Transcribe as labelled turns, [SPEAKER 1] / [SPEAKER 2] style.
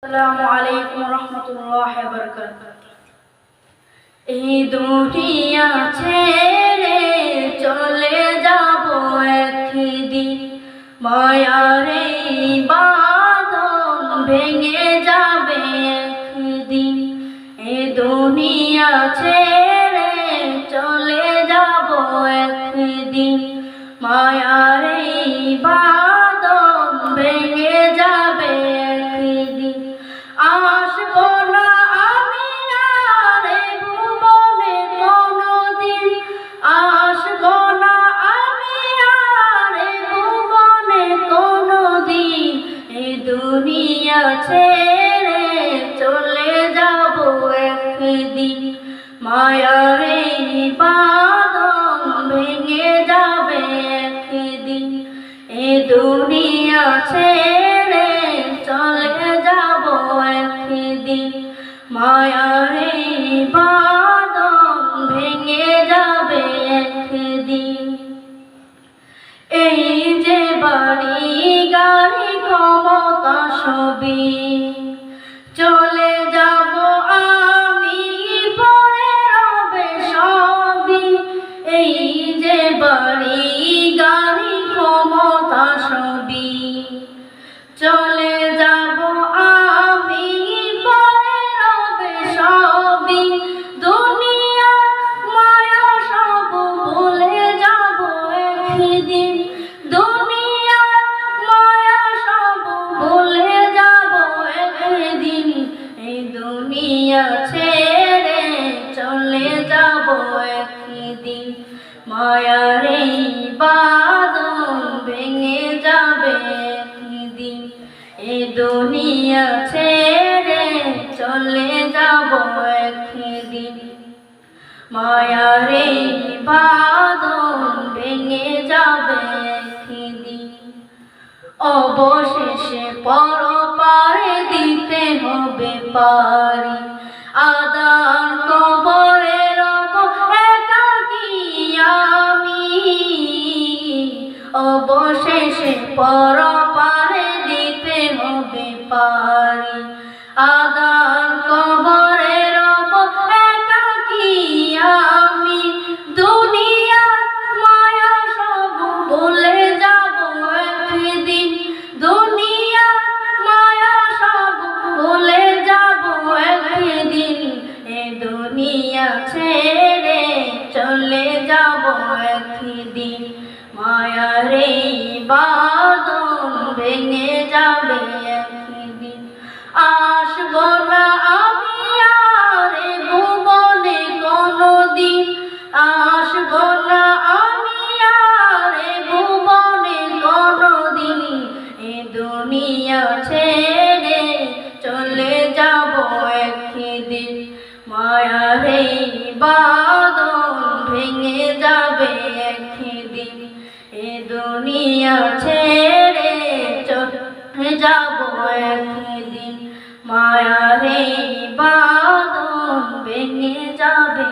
[SPEAKER 1] আসসালামু আলাইকুম রহমতুল্লাহি ওয়া বারাকাতুহু। এই দুনিয়া ছেড়ে চলে যাব একদিন, মায়ার এই বাঁধন ভেঙে যাবে একদিন। এই দুনিয়া ছেড়ে চলে যাব একদিন, মায়ার এই বাঁধন ভেঙে যাবে একদিন। আসবো না আমি আর এই ভুবনে কোনদিন, আসবো না আমি আর এই ভুবনে কোনদিন। এই দুনিয়া ছেড়ে চলে যাব একদিন, মায়ার এই বাঁধন ভেঙে যাবে একদিন। এই দুনিয়া ছেড়ে চলে যাব একদিন, মায়ার এই বাঁধন ভেঙে যাবে একদিন। এই যে বাড়ি গাড়ি ক্ষমতা সবই চলে যাব আমি, পরে রবে সবই। এই যে বাড়ি গাড়ি ক্ষমতা সবই চলে যাব আমি, পরে রবে সবই। দুনিয়া মায়া সব ভুলে যাব একদিন, দুনিয়া মায়া সব ভুলে যাব একদিন। এই দুনিয়া ছেড়ে চলে যাব একদিন, মায়ার এই বাঁধন ভেঙে যাবে একদিন। এই দুনিয়া ছেড়ে চলে যাব একদিন, মায়ার এই বাঁধন ভেঙে যাবে একদিন। অবশেষে পরপারে দিতে হবে পারি, আদার কবরে রব একাকী আমি। অবশেষে পরপারে দিতে হবে পারি, আদার কবরে রব একাকী আমি। দুনিয়া মায়া সব ভুলে যাব একদিন, দুনিয়া মায়া সব ভুলে যাব একদিন। এই দুনিয়া ছেড়ে চলে যাব একদিন, মায়ার এই বাঁধন ভেঙে যাবে একদিন। আসবো না আমি আর এই ভুবনে কোনদিন, আসবো না আমি আর এই ভুবনে কোনদিন। এই দুনিয়া ছেড়ে চলে যাব একদিন, মায়ার এই বাঁধন ভেঙে যাবে একদিন। এই দুনিয়া ছেড়ে চলে যাব একদিন, মায়ার এই বাঁধন ভেঙে যাবে।